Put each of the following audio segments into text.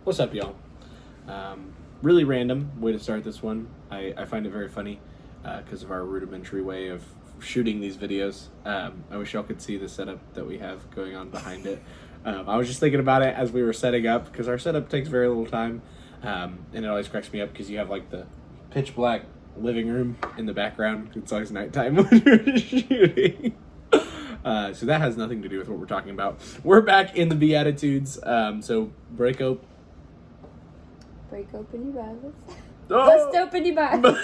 What's up, y'all? Really random way to start this one. I find it very funny because of our rudimentary way of shooting these videos. I wish y'all could see the setup that we have going on behind it. I was just thinking about it as we were setting up because our setup takes very little time, and it always cracks me up because you have like the pitch black living room in the background. It's always nighttime when you're shooting. So that has nothing to do with what we're talking about. We're back in the beatitudes. So break open your Bibles. Oh! Bust open your Bibles.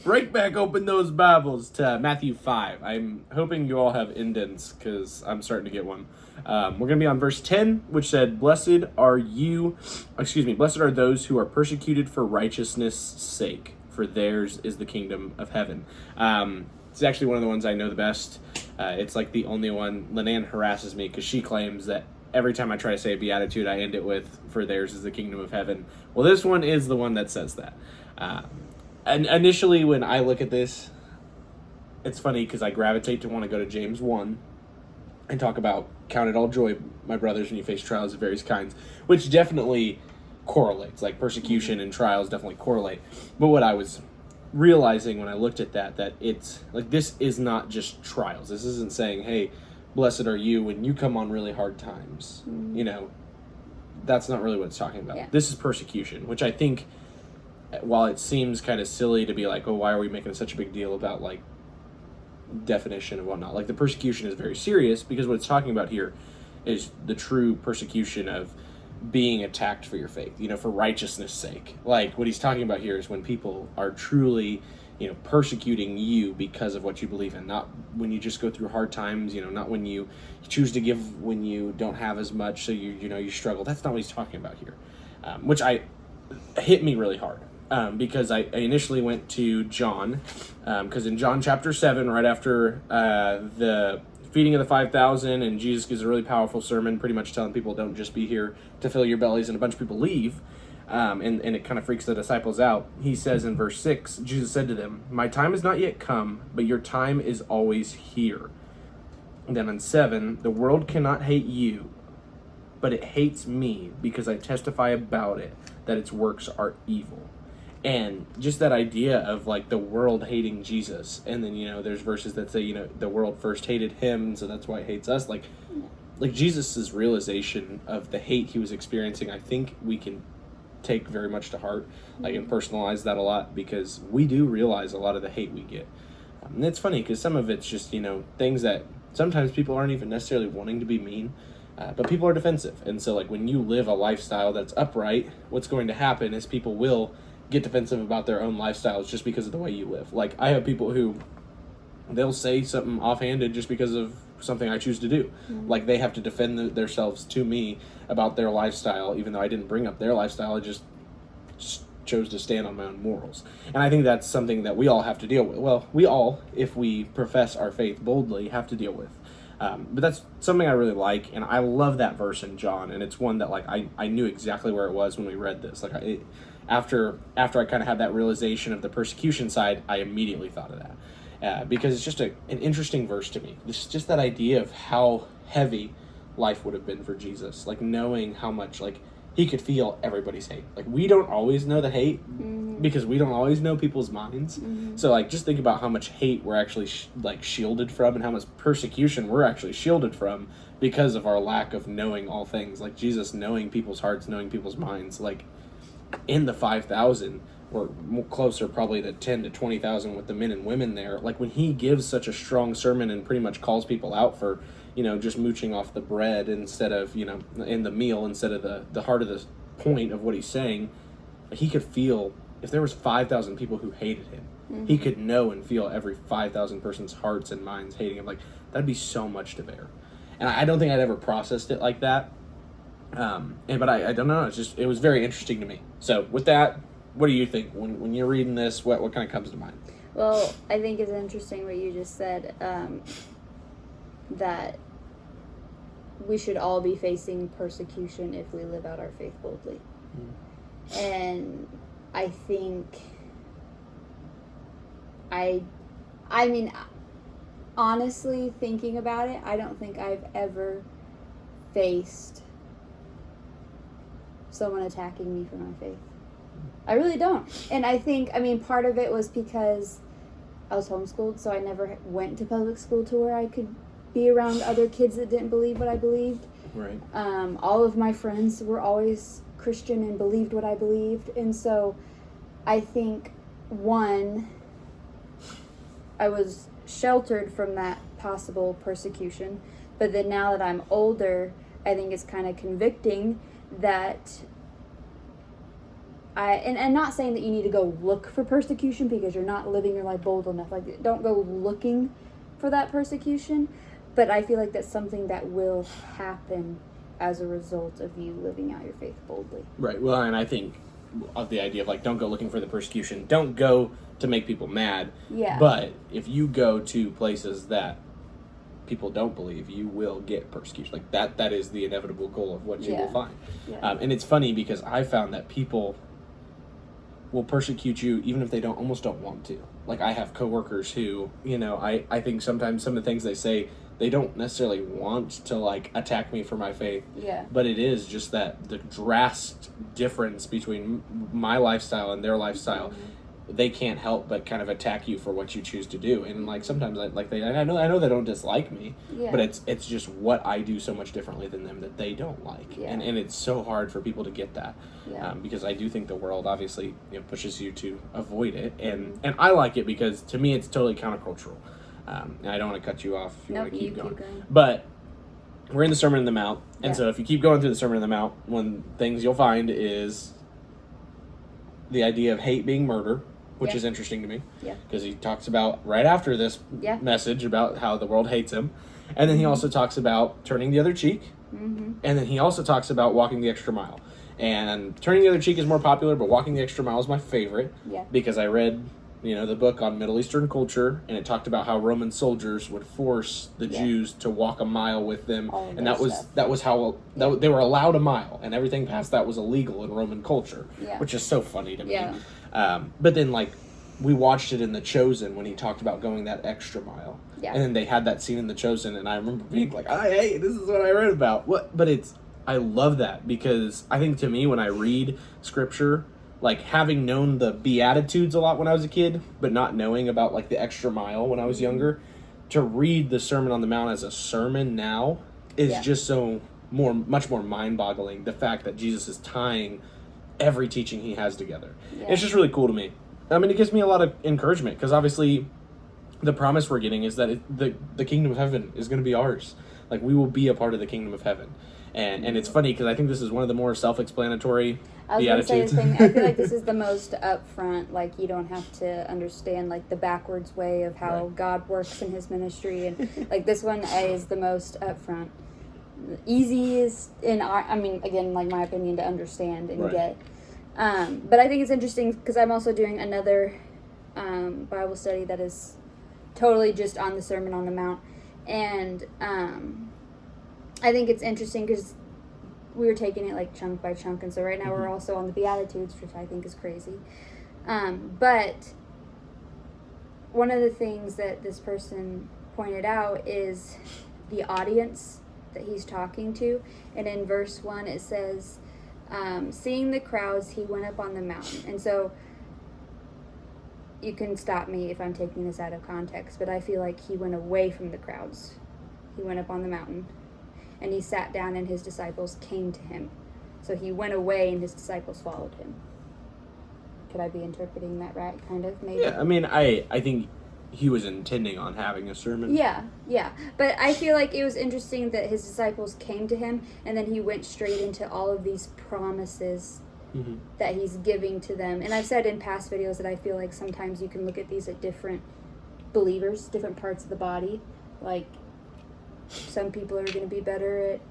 Break back open those Bibles to Matthew 5. I'm hoping you all have indents because I'm starting to get one. We're going to be on verse 10, which said, Blessed are those who are persecuted for righteousness' sake, for theirs is the kingdom of heaven. It's actually one of the ones I know the best. It's like the only one. Linnane harasses me because she claims that every time I try to say a beatitude, I end it with, for theirs is the kingdom of heaven. Well, this one is the one that says that. And initially, when I look at this, it's funny because I gravitate to want to go to James 1 and talk about count it all joy, my brothers, when you face trials of various kinds, which definitely correlates. Like persecution and trials definitely correlate. But what I was realizing when I looked at that it's like, this is not just trials. This isn't saying, hey, blessed are you when you come on really hard times. You know, that's not really what it's talking about. Yeah. This is persecution, which I think, while it seems kind of silly to be like, oh, why are we making such a big deal about like definition and whatnot? Like the persecution is very serious because what it's talking about here is the true persecution of being attacked for your faith, you know, for righteousness' sake. Like what he's talking about here is when people are truly, you know, persecuting you because of what you believe in, not when you just go through hard times, you know, not when you choose to give when you don't have as much, so you struggle. That's not what he's talking about here, which hit me really hard. Because I initially went to John, because in John chapter 7, right after the feeding of the 5,000, and Jesus gives a really powerful sermon, pretty much telling people, don't just be here to fill your bellies, and a bunch of people leave, and it kind of freaks the disciples out. He says in verse 6, Jesus said to them, my time is not yet come, but your time is always here. And then in 7, the world cannot hate you, but it hates me because I testify about it, that its works are evil. And just that idea of like the world hating Jesus, and then, you know, there's verses that say, you know, the world first hated him, so that's why it hates us. Like Jesus's realization of the hate he was experiencing, I think we can take very much to heart. I can personalize that a lot because we do realize a lot of the hate we get. And it's funny because some of it's just, you know, things that sometimes people aren't even necessarily wanting to be mean, but people are defensive. And so like when you live a lifestyle that's upright, what's going to happen is people will get defensive about their own lifestyles just because of the way you live. Like I have people who they'll say something offhanded just because of something I choose to do. Like they have to defend themselves to me about their lifestyle, even though I didn't bring up their lifestyle. I just chose to stand on my own morals. And I think that's something that we all have to deal with. Well, we all, if we profess our faith boldly, have to deal with. But that's something I really like, and I love that verse in John, and it's one that like I knew exactly where it was when we read this. Like after I kind of had that realization of the persecution side, I immediately thought of that. Because it's just an interesting verse to me. It's just that idea of how heavy life would have been for Jesus. Like knowing how much like he could feel everybody's hate. Like we don't always know the hate because we don't always know people's minds. So like just think about how much hate we're actually shielded from, and how much persecution we're actually shielded from because of our lack of knowing all things. Like Jesus knowing people's hearts, knowing people's minds. Like in the 5,000, or closer probably to 10 to 20,000 with the men and women there, like when he gives such a strong sermon and pretty much calls people out for, you know, just mooching off the bread instead of, you know, in the meal instead of the heart of the point of what he's saying, he could feel, if there was 5,000 people who hated him, he could know and feel every 5,000 person's hearts and minds hating him. Like that'd be so much to bear. And I don't think I'd ever processed it like that. But I don't know. It was very interesting to me. So with that, what do you think when you're reading this? What kind of comes to mind? Well, I think it's interesting what you just said, that we should all be facing persecution if we live out our faith boldly. And I think I mean, honestly, thinking about it, I don't think I've ever faced someone attacking me for my faith. I really don't. And I think, part of it was because I was homeschooled, so I never went to public school to where I could be around other kids that didn't believe what I believed. Right. All of my friends were always Christian and believed what I believed. And so I think, one, I was sheltered from that possible persecution. But then now that I'm older, I think it's kind of convicting that and not saying that you need to go look for persecution because you're not living your life bold enough. Like, don't go looking for that persecution. But I feel like that's something that will happen as a result of you living out your faith boldly. Right. Well, and I think of the idea of, like, don't go looking for the persecution. Don't go to make people mad. Yeah. But if you go to places that people don't believe, you will get persecution. Like, that is the inevitable goal of what you will find. Yeah. And it's funny because I found that people will persecute you even if they almost don't want to. Like, I have coworkers who, I think sometimes some of the things they say, they don't necessarily want to, like, attack me for my faith. Yeah. But it is just that the drastic difference between my lifestyle and their lifestyle. Mm-hmm. They can't help but kind of attack you for what you choose to do. And, like, sometimes I know they don't dislike me, but it's just what I do so much differently than them that they don't like. Yeah. And it's so hard for people to get that. Yeah. Because I do think the world obviously pushes you to avoid it. And I like it because to me it's totally countercultural. And I don't want to cut you off if you want to keep going. But we're in the Sermon on the Mount. And so if you keep going through the Sermon on the Mount, one things you'll find is the idea of hate being murder. Which is interesting to me, because he talks about, right after this message, about how the world hates him. And then he also talks about turning the other cheek. Mm-hmm. And then he also talks about walking the extra mile. And turning the other cheek is more popular, but walking the extra mile is my favorite. Yeah. Because I read, the book on Middle Eastern culture, and it talked about how Roman soldiers would force the Jews to walk a mile with them. And that was how they were allowed a mile. And everything past that was illegal in Roman culture, which is so funny to me. Yeah. But then, like, we watched it in The Chosen when he talked about going that extra mile. Yeah. And then they had that scene in The Chosen, and I remember being like, hey, this is what I read about. But I love that, because I think to me when I read scripture, like, having known the beatitudes a lot when I was a kid, but not knowing about, like, the extra mile when I was younger, to read the Sermon on the Mount as a sermon now is just much more mind-boggling. The fact that Jesus is tying every teaching he has together. Yeah. It's just really cool to me. I mean, it gives me a lot of encouragement, because obviously the promise we're getting is that the kingdom of heaven is going to be ours. Like, we will be a part of the kingdom of heaven. And it's funny, because I think this is one of the more self-explanatory beatitudes. I was going to say the same. I feel like this is the most upfront. Like, you don't have to understand, like, the backwards way of how God works in his ministry. And, like, this one is the most upfront. Easiest again, like, my opinion, to understand and get. But I think it's interesting because I'm also doing another Bible study that is totally just on the Sermon on the Mount. And I think it's interesting because we were taking it, like, chunk by chunk. And so right now we're also on the Beatitudes, which I think is crazy. But one of the things that this person pointed out is the audience that he's talking to. And in verse 1 it says, seeing the crowds, he went up on the mountain. And so you can stop me if I'm taking this out of context, but I feel like he went away from the crowds. He went up on the mountain and he sat down and his disciples came to him. So he went away and his disciples followed him. Could I be interpreting that right? Kind of, maybe? Yeah, I mean, I think he was intending on having a sermon. Yeah. But I feel like it was interesting that his disciples came to him, and then he went straight into all of these promises that he's giving to them. And I've said in past videos that I feel like sometimes you can look at these at different believers, different parts of the body. Like, some people are going to be better at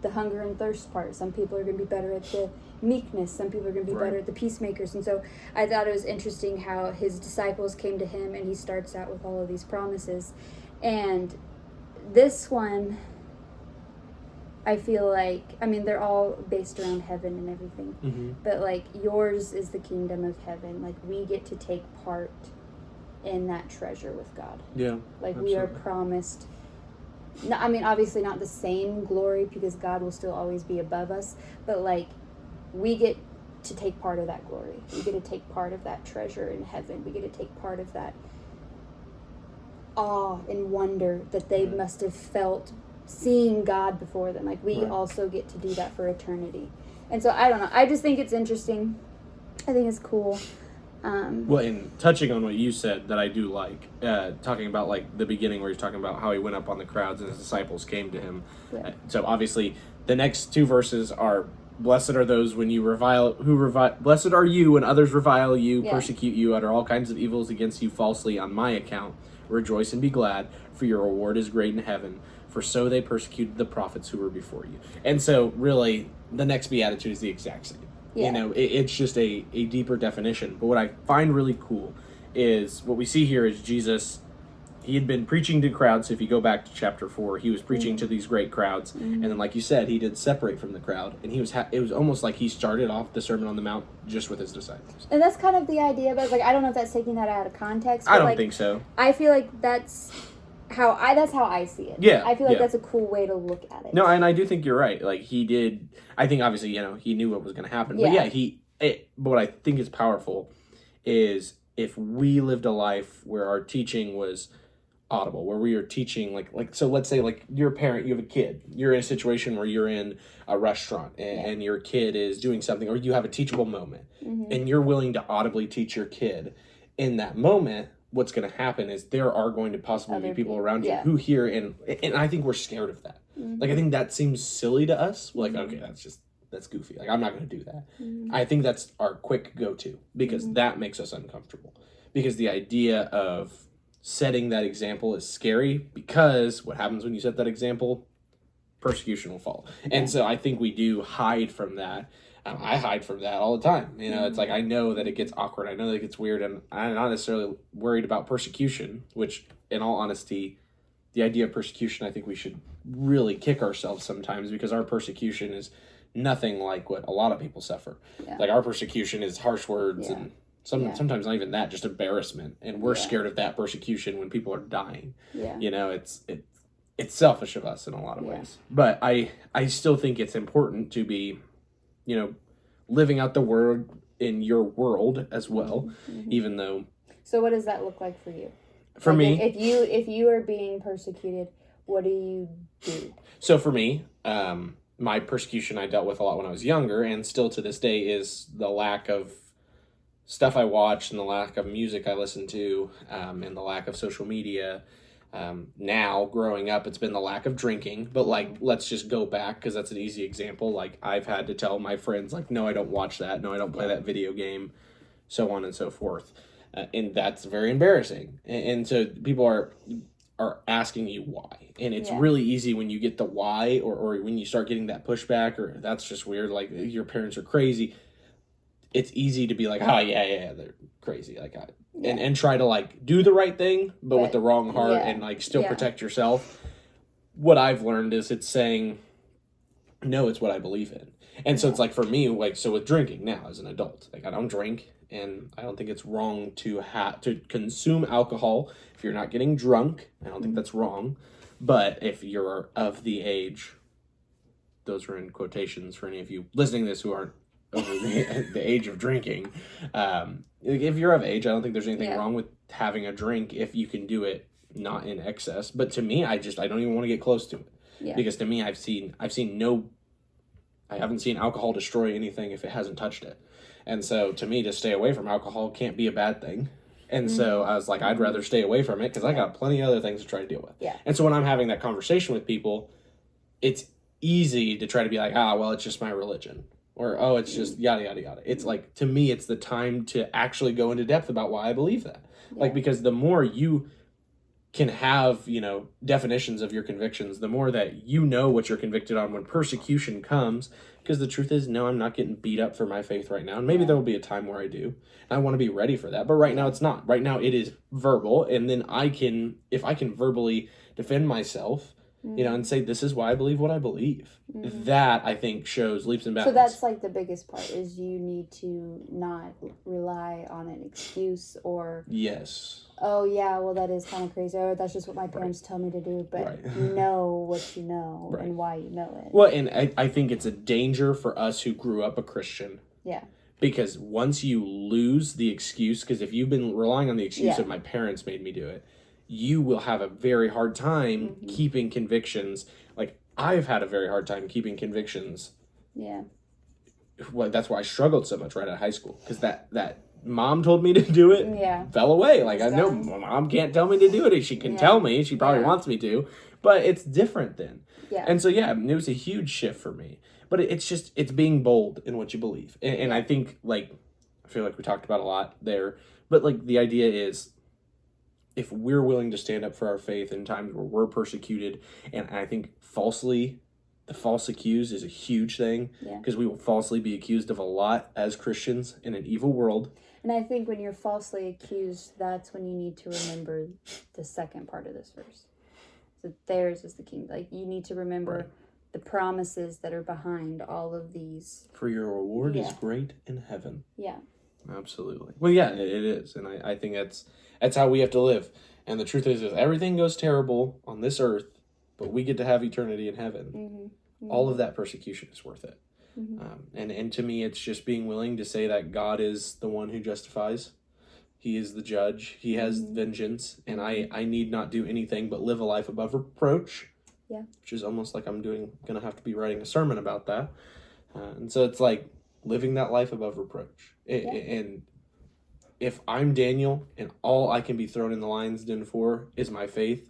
the hunger and thirst part. Some people are going to be better at the meekness. Some people are going to be better at the peacemakers. And so I thought it was interesting how his disciples came to him and he starts out with all of these promises. And this one, I feel like, I mean, they're all based around heaven and everything. But, like, yours is the kingdom of heaven. Like, we get to take part in that treasure with God. Yeah. Like, absolutely. We are promised, I mean, obviously not the same glory, because God will still always be above us, but, like, we get to take part of that glory. We get to take part of that treasure in heaven. We get to take part of that awe and wonder that they must have felt seeing God before them. Like, we also get to do that for eternity. And so, I don't know. I just think it's interesting. I think it's cool. Well, in touching on what you said that I do like, talking about like the beginning where he's talking about how he went up on the crowds and his disciples came to him. Yeah. So obviously the next two verses are, blessed are those when you blessed are you when others revile you, persecute you, utter all kinds of evils against you falsely on my account. Rejoice and be glad, for your reward is great in heaven. For so they persecuted the prophets who were before you. And so really the next beatitude is the exact same. Yeah. You know, it's just a deeper definition. But what I find really cool is what we see here is Jesus, he had been preaching to crowds. So if you go back to chapter 4, he was preaching to these great crowds. And then, like you said, he did separate from the crowd. And he was it was almost like he started off the Sermon on the Mount just with his disciples. And that's kind of the idea. But, like, I don't know if that's taking that out of context. But, I don't think so. I feel like that's how I see it. Yeah. I feel like that's a cool way to look at it. No, and I do think you're right. Like, he did, I think obviously, you know, he knew what was going to happen. But but what I think is powerful is if we lived a life where our teaching was audible, where we are teaching, like so let's say, like, you're a parent, you have a kid, you're in a situation where you're in a restaurant and your kid is doing something, or you have a teachable moment, and you're willing to audibly teach your kid in that moment. What's going to happen is there are going to possibly be people around you who hear, and I think we're scared of that. Like, I think that seems silly to us. We're like, okay, that's goofy. Like, I'm not going to do that. I think that's our quick go-to, because that makes us uncomfortable. Because the idea of setting that example is scary, because what happens when you set that example? Persecution will follow. And so I think we do hide from that. I hide from that all the time. You know, it's like, I know that it gets awkward. I know that it gets weird, and I'm not necessarily worried about persecution, which, in all honesty, the idea of persecution, I think we should really kick ourselves sometimes, because our persecution is nothing like what a lot of people suffer. Yeah. Like, our persecution is harsh words and sometimes not even that, just embarrassment. And we're scared of that persecution when people are dying. Yeah. You know, it's selfish of us in a lot of ways. But I still think it's important to be, you know, living out the word in your world as well, even though. So what does that look like for you? For me, if you are being persecuted, what do you do? So for me, my persecution I dealt with a lot when I was younger, and still to this day, is the lack of stuff I watch and the lack of music I listen to, and the lack of social media. Now, growing up, it's been the lack of drinking, but, like, let's just go back, because that's an easy example. Like, I've had to tell my friends, like, no, I don't watch that. No, I don't play that video game, so on and so forth. And that's very embarrassing. And so people are asking you why. And it's really easy when you get the why, or when you start getting that pushback, or that's just weird, like, your parents are crazy. It's easy to be like, oh, yeah, they're crazy. Like, and try to, like, do the right thing, but with the wrong heart, and, like, still protect yourself. What I've learned is it's saying, no, it's what I believe in. And so it's like, for me, like, so with drinking now as an adult, like, I don't drink, and I don't think it's wrong to consume alcohol if you're not getting drunk. I don't think that's wrong. But if you're of the age, those are in quotations for any of you listening to this who aren't over the age of drinking, if you're of age, I don't think there's anything wrong with having a drink if you can do it not in excess. But to me, I don't even want to get close to it, because to me, I haven't seen alcohol destroy anything if it hasn't touched it. And so to me, to stay away from alcohol can't be a bad thing. And so I was like, I'd rather stay away from it, because I got plenty of other things to try to deal with. Yeah. And so when I'm having that conversation with people, it's easy to try to be like, well, it's just my religion. Or, oh, it's just yada, yada, yada. It's like, to me, it's the time to actually go into depth about why I believe that. Yeah. Like, because the more you can have, you know, definitions of your convictions, the more that you know what you're convicted on when persecution comes. Because the truth is, no, I'm not getting beat up for my faith right now. And maybe there will be a time where I do. And I want to be ready for that. But right now, it's not. Right now, it is verbal. And then if I can verbally defend myself, you know, and say, this is why I believe what I believe. That, I think, shows leaps and bounds. So that's like the biggest part, is you need to not rely on an excuse or... Yes. Oh, yeah, well, that is kind of crazy. Or that's just what my parents tell me to do. But know what you know and why you know it. Well, and I think it's a danger for us who grew up a Christian. Yeah. Because once you lose the excuse, because if you've been relying on the excuse of my parents made me do it, you will have a very hard time keeping convictions. Like, I've had a very hard time keeping convictions. Yeah. Well, that's why I struggled so much right out of high school. Because that mom told me to do it fell away. Like, I know my mom can't tell me to do it. She can tell me. She probably wants me to. But it's different then. Yeah. And so, it was a huge shift for me. But it's being bold in what you believe. And I think, like, I feel like we talked about a lot there. But, like, the idea is, if we're willing to stand up for our faith in times where we're persecuted, and I think the false accused is a huge thing, because we will falsely be accused of a lot as Christians in an evil world. And I think when you're falsely accused, that's when you need to remember the second part of this verse. So theirs is the king. Like, you need to remember the promises that are behind all of these. For your reward is great in heaven. Yeah. Absolutely. Well, it is. And I think that's how we have to live. And the truth is everything goes terrible on this earth, but we get to have eternity in heaven. All of that persecution is worth it. And to me, it's just being willing to say that God is the one who justifies. He is the judge. He has vengeance. And I need not do anything but live a life above reproach. Yeah. Which is almost like I'm going to have to be writing a sermon about that. And so it's like living that life above reproach. And if I'm Daniel and all I can be thrown in the lion's den for is my faith,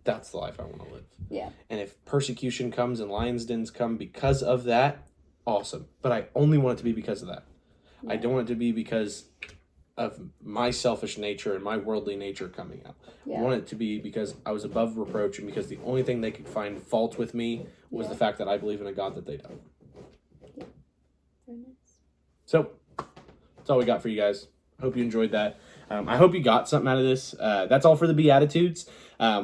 that's the life I want to live. Yeah. And if persecution comes and lion's dens come because of that, awesome. But I only want it to be because of that. I don't want it to be because of my selfish nature and my worldly nature coming out. I want it to be because I was above reproach, and because the only thing they could find fault with me was the fact that I believe in a God that they don't. Yeah. Very nice. So, that's all we got for you guys. Hope you enjoyed that. I hope you got something out of this. That's all for the Beatitudes.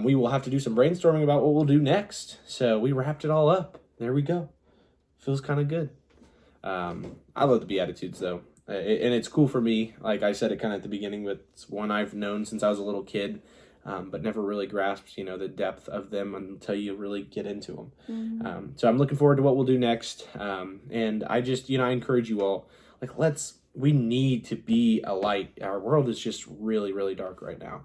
We will have to do some brainstorming about what we'll do next. So we wrapped it all up. There we go. Feels kind of good. I love the Beatitudes, though. And it's cool for me. Like I said it kind of at the beginning, but it's one I've known since I was a little kid, but never really grasped, the depth of them until you really get into them. So I'm looking forward to what we'll do next. And I just, I encourage you all, like, we need to be a light. Our world is just really, really dark right now.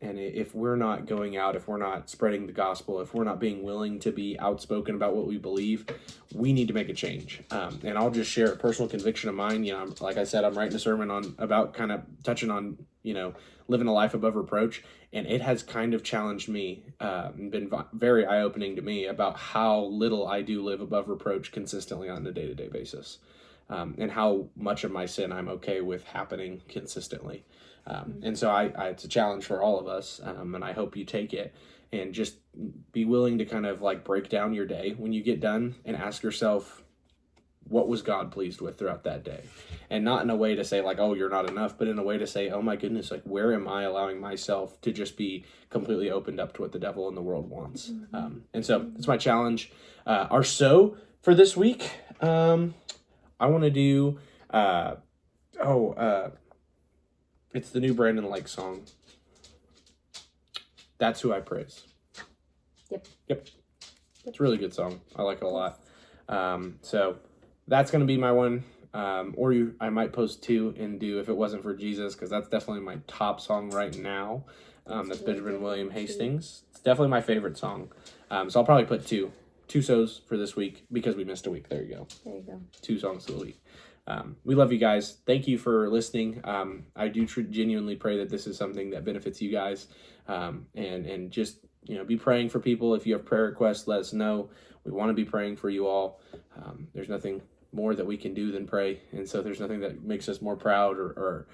And if we're not going out, if we're not spreading the gospel, if we're not being willing to be outspoken about what we believe, we need to make a change. And I'll just share a personal conviction of mine. Like I said, I'm writing a sermon about kind of touching on, living a life above reproach. And it has kind of challenged me and been very eye-opening to me about how little I do live above reproach consistently on a day-to-day basis. And how much of my sin I'm okay with happening consistently. And so it's a challenge for all of us, and I hope you take it and just be willing to kind of like break down your day when you get done and ask yourself, what was God pleased with throughout that day? And not in a way to say like, oh, you're not enough, but in a way to say, oh my goodness, like where am I allowing myself to just be completely opened up to what the devil and the world wants? And so that's my challenge. Our so for this week, I want to do, it's the new Brandon Lake song. That's Who I Praise. Yep. It's a really good song. I like it a lot. So that's going to be my one. I might post two and do If It Wasn't for Jesus, because that's definitely my top song right now. That's Benjamin William Hastings. It's definitely my favorite song. So I'll probably put two so's for this week because we missed a week. There you go. 2 songs of the week. We love you guys. Thank you for listening. I do genuinely pray that this is something that benefits you guys. And just, be praying for people. If you have prayer requests, let us know. We want to be praying for you all. There's nothing more that we can do than pray. And so there's nothing that makes us more proud or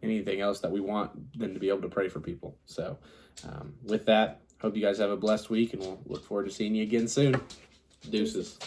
anything else that we want than to be able to pray for people. So with that, hope you guys have a blessed week, and we'll look forward to seeing you again soon. Deuces.